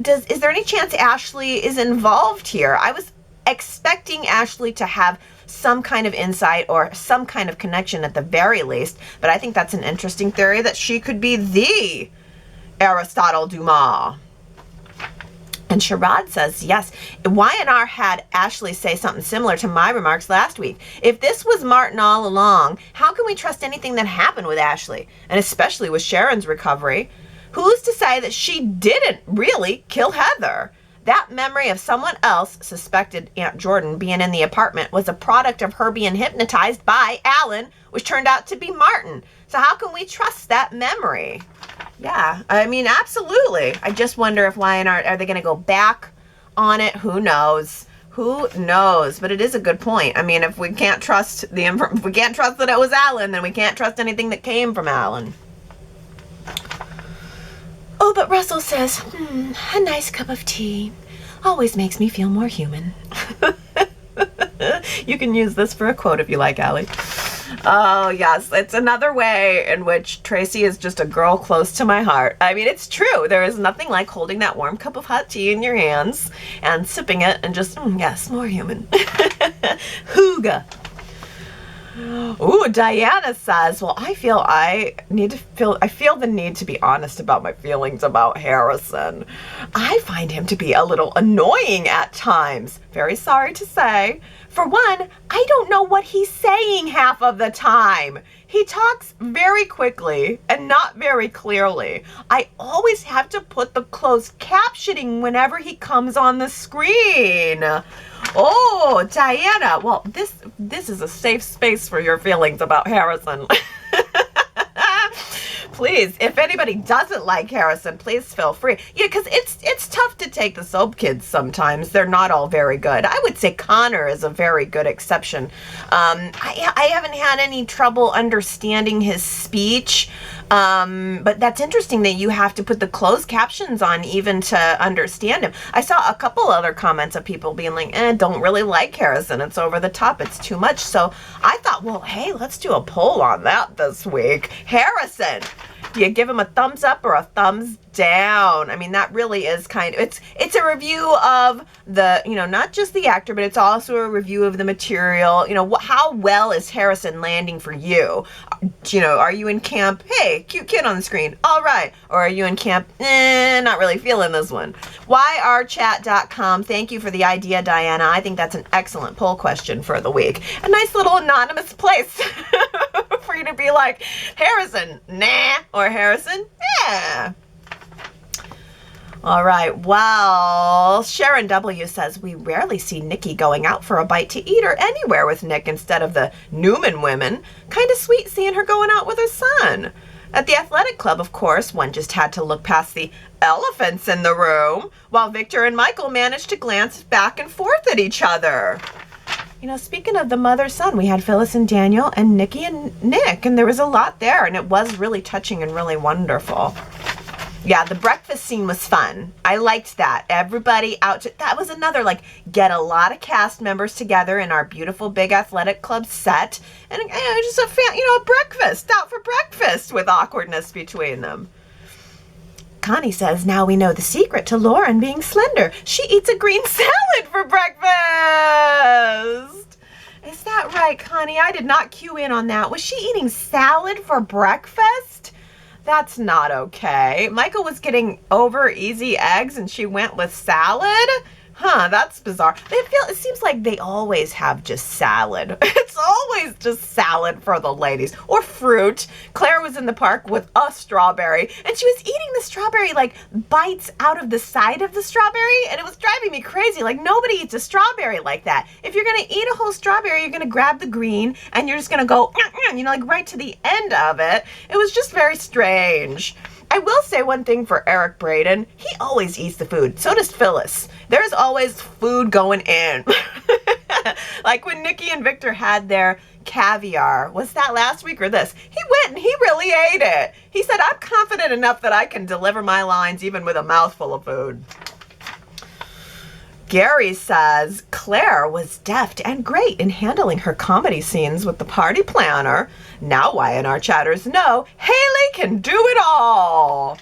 is there any chance Ashley is involved here? I was expecting Ashley to have some kind of insight or some kind of connection at the very least, but I think that's an interesting theory that she could be the Aristotle Duma. And Sherrod says, yes, Y&R had Ashley say something similar to my remarks last week. If this was Martin all along, how can we trust anything that happened with Ashley? And especially with Sharon's recovery. Who's to say that she didn't really kill Heather? That memory of someone else, suspected Aunt Jordan, being in the apartment was a product of her being hypnotized by Alan, which turned out to be Martin. So how can we trust that memory? Yeah, I mean, absolutely. I just wonder if Y&R, are they going to go back on it? Who knows? Who knows? But it is a good point. I mean, if we can't trust if we can't trust that it was Alan, then we can't trust anything that came from Alan. Oh, but Russell says, a nice cup of tea always makes me feel more human. You can use this for a quote if you like, Allie. Oh, yes. It's another way in which Traci is just a girl close to my heart. I mean, it's true. There is nothing like holding that warm cup of hot tea in your hands and sipping it and just, yes, more human. Hooga. Ooh, Diana says, well, I feel the need to be honest about my feelings about Harrison. I find him to be a little annoying at times. Very sorry to say. For one, I don't know what he's saying half of the time. He talks very quickly and not very clearly. I always have to put the closed captioning whenever he comes on the screen. Oh, Diana, well, this is a safe space for your feelings about Harrison. Please, if anybody doesn't like Harrison, please feel free. Yeah, because it's tough to take the soap kids sometimes. They're not all very good. I would say Connor is a very good exception. I haven't had any trouble understanding his speech, but that's interesting that you have to put the closed captions on even to understand him. I saw a couple other comments of people being like, don't really like Harrison. It's over the top. It's too much. So I thought, well, hey, let's do a poll on that this week. Harrison, do you give him a thumbs up or a thumbs down? I mean, that really is kind of, it's a review of the, not just the actor, but it's also a review of the material. How well is Harrison landing for you? Are you in camp, hey, cute kid on the screen, all right? Or are you in camp, not really feeling this one? YRChat.com, thank you for the idea, Diana. I think that's an excellent poll question for the week. A nice little anonymous place for you to be like, Harrison, nah, or Harrison, yeah. All right, well, Sharon W. says, we rarely see Nikki going out for a bite to eat or anywhere with Nick instead of the Newman women. Kind of sweet seeing her going out with her son. At the athletic club, of course, one just had to look past the elephants in the room, while Victor and Michael managed to glance back and forth at each other. Speaking of the mother-son, we had Phyllis and Daniel and Nikki and Nick, and there was a lot there, and it was really touching and really wonderful. Yeah, the breakfast scene was fun. I liked that. Everybody that was another, get a lot of cast members together in our beautiful big athletic club set, and just a breakfast, out for breakfast with awkwardness between them. Connie says, now we know the secret to Lauren being slender. She eats a green salad for breakfast. Is that right, Connie? I did not cue in on that. Was she eating salad for breakfast? That's not okay. Michael was getting over easy eggs and she went with salad? Huh, that's bizarre. It seems like they always have just salad. It's always just salad for the ladies. Or fruit. Claire was in the park with a strawberry, and she was eating the strawberry bites out of the side of the strawberry, and it was driving me crazy. Nobody eats a strawberry like that. If you're going to eat a whole strawberry, you're going to grab the green, and you're just going to go, right to the end of it. It was just very strange. I will say one thing for Eric Braden. He always eats the food. So does Phyllis. There's always food going in. Like when Nikki and Victor had their caviar. Was that last week or this? He went and he really ate it. He said, I'm confident enough that I can deliver my lines even with a mouthful of food. Gary says, Claire was deft and great in handling her comedy scenes with the party planner. Now Y&R chatters know Haley can do it all.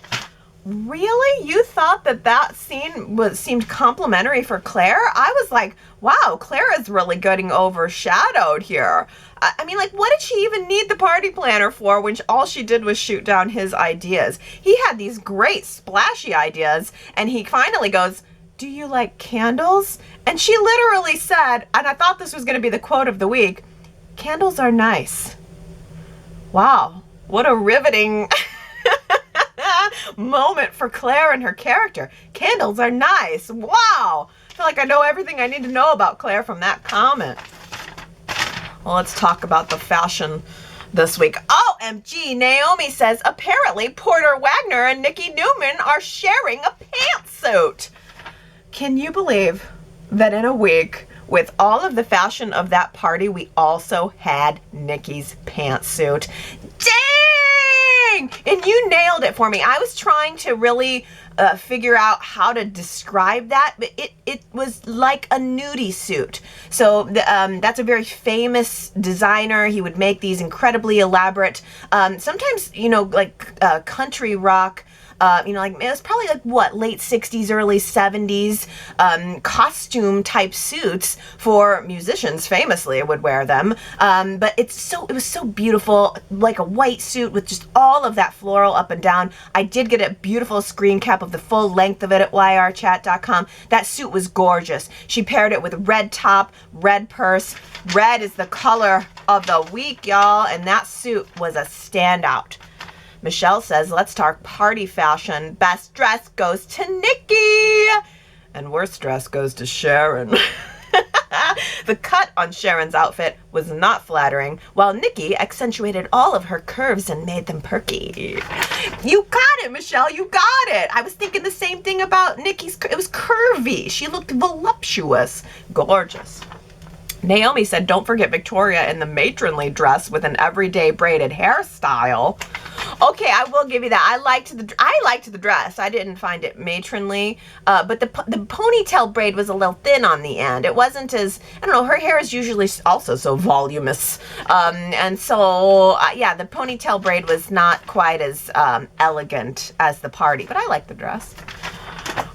Really? You thought that scene seemed complimentary for Claire? I was like, wow, Claire is really getting overshadowed here. I mean, what did she even need the party planner for when all she did was shoot down his ideas? He had these great splashy ideas, and he finally goes, do you like candles? And she literally said, and I thought this was going to be the quote of the week, candles are nice. Wow, what a riveting moment for Claire and her character. Candles are nice. Wow. I feel like I know everything I need to know about Claire from that comment. Well, let's talk about the fashion this week. OMG, Naomi says, apparently Porter Wagner and Nikki Newman are sharing a pantsuit. Can you believe that in a week, with all of the fashion of that party, we also had Nikki's pantsuit? Dang! And you nailed it for me. I was trying to really figure out how to describe that, but it was like a nudie suit. So that's a very famous designer. He would make these incredibly elaborate, sometimes, country rock, it was probably late 60s, early 70s, costume type suits for musicians, famously would wear them. But it was so beautiful, like a white suit with just all of that floral up and down. I did get a beautiful screen cap of the full length of it at yrchat.com. That suit was gorgeous. She paired it with red top, red purse. Red is the color of the week, y'all, and that suit was a standout. Michelle says, let's talk party fashion. Best dress goes to Nikki. And worst dress goes to Sharon. The cut on Sharon's outfit was not flattering, while Nikki accentuated all of her curves and made them perky. You got it, Michelle, you got it. I was thinking the same thing about Nikki's. It was curvy. She looked voluptuous. Gorgeous. Naomi said, don't forget Victoria in the matronly dress with an everyday braided hairstyle. Okay, I will give you that. I liked the dress. I didn't find it matronly, but the ponytail braid was a little thin on the end. It wasn't as, I don't know, her hair is usually also so voluminous. And so, yeah, the ponytail braid was not quite as elegant as the party, but I like the dress.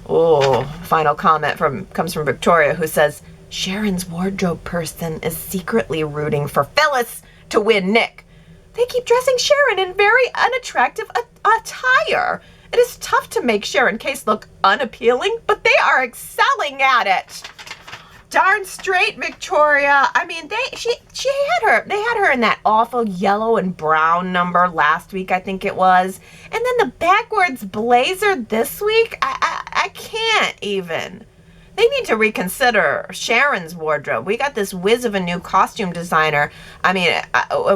Oh, final comment comes from Victoria, who says, Sharon's wardrobe person is secretly rooting for Phyllis to win Nick. They keep dressing Sharon in very unattractive attire. It is tough to make Sharon Case look unappealing, but they are excelling at it. Darn straight, Victoria. I mean, they had her in that awful yellow and brown number last week, I think it was. And then the backwards blazer this week, I can't even. They need to reconsider Sharon's wardrobe. We got this whiz of a new costume designer. I mean,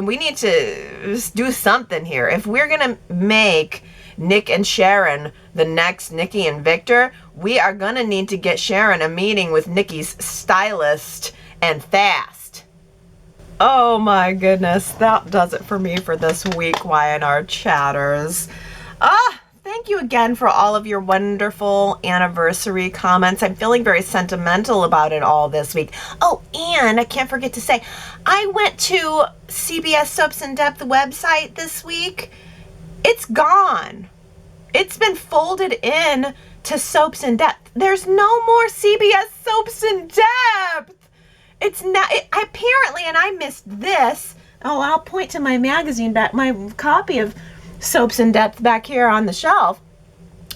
we need to do something here. If we're going to make Nick and Sharon the next Nikki and Victor, we are going to need to get Sharon a meeting with Nikki's stylist and fast. Oh my goodness, that does it for me for this week, Y&R Chatters. Thank you again for all of your wonderful anniversary comments. I'm feeling very sentimental about it all this week. Oh, and I can't forget to say, I went to CBS Soaps in Depth website this week. It's gone. It's been folded in to Soaps in Depth. There's no more CBS Soaps in Depth. It's not, apparently, and I missed this. Oh, I'll point to my magazine back, my copy of Soaps in Depth back here on the shelf.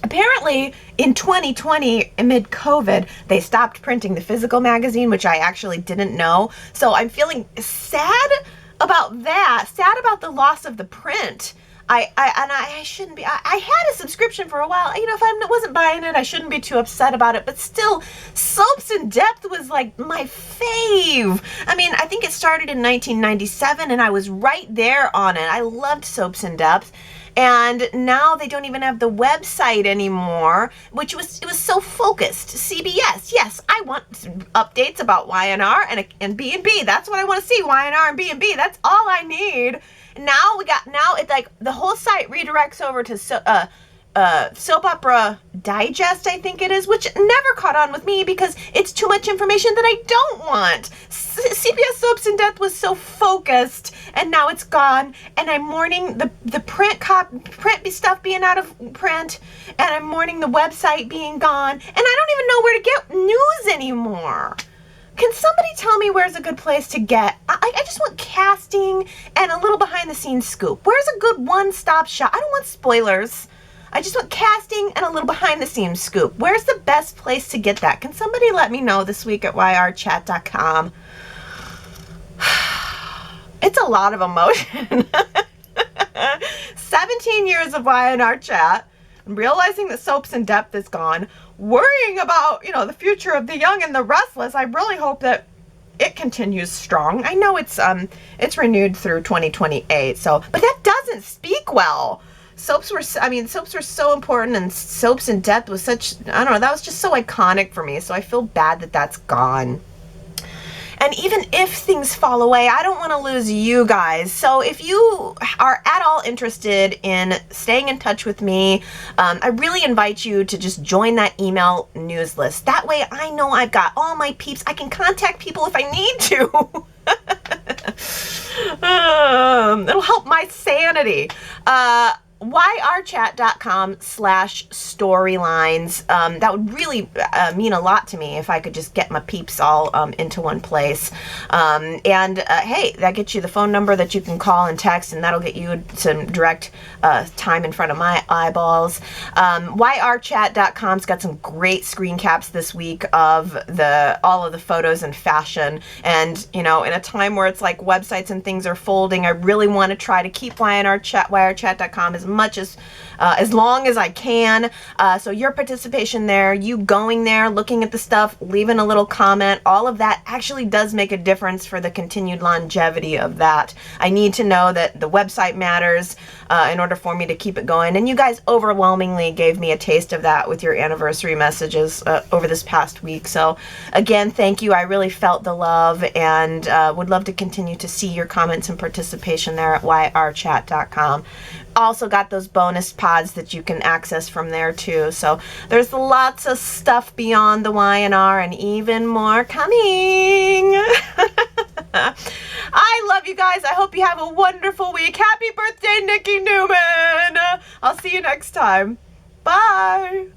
Apparently, in 2020, amid COVID, they stopped printing the physical magazine, which I actually didn't know. So I'm feeling sad about that, sad about the loss of the print. I shouldn't be. I had a subscription for a while. You know, if I wasn't buying it, I shouldn't be too upset about it. But still, Soaps in Depth was like my fave. I mean, I think it started in 1997, and I was right there on it. I loved Soaps in Depth. And now they don't even have the website anymore, it was so focused. CBS, yes, I want updates about Y&R and B&B. That's what I want to see, Y&R and B&B. That's all I need. Now it's like the whole site redirects over to Soap Opera Digest, I think it is, which never caught on with me because it's too much information that I don't want. CBS Soaps in Depth was so focused, and now it's gone, and I'm mourning the print stuff being out of print, and I'm mourning the website being gone, and I don't even know where to get news anymore. Can somebody tell me where's a good place to get? I just want casting and a little behind the scenes scoop. Where's a good one-stop shop? I don't want spoilers. I just want casting and a little behind the scenes scoop. Where's the best place to get that? Can somebody let me know this week at yrchat.com? It's a lot of emotion. 17 years of Y&R Chat, realizing that Soaps in Depth is gone, worrying about, the future of the young and the restless. I really hope that it continues strong. I know it's renewed through 2028, but that doesn't speak well. Soaps were so important, and Soaps in Depth was such, I don't know, that was just so iconic for me, so I feel bad that that's gone. And even if things fall away, I don't want to lose you guys. So if you are at all interested in staying in touch with me, I really invite you to just join that email news list. That way I know I've got all my peeps. I can contact people if I need to. It'll help my sanity. yrchat.com/storylines. That would really mean a lot to me if I could just get my peeps all into one place. Hey, that gets you the phone number that you can call and text, and that'll get you some direct time in front of my eyeballs. yrchat.com's got some great screen caps this week of all of the photos and fashion. And, in a time where it's like websites and things are folding, I really want to try to keep yrchat.com as much as long as I can. So your participation there, you going there, looking at the stuff, leaving a little comment, all of that actually does make a difference for the continued longevity of that. I need to know that the website matters in order for me to keep it going. And you guys overwhelmingly gave me a taste of that with your anniversary messages over this past week. So again, thank you. I really felt the love, and would love to continue to see your comments and participation there at yrchat.com. Also got those bonus pods that you can access from there too. So there's lots of stuff beyond the Y&R and even more coming. I love you guys. I hope you have a wonderful week. Happy birthday, Nikki Newman. I'll see you next time. Bye.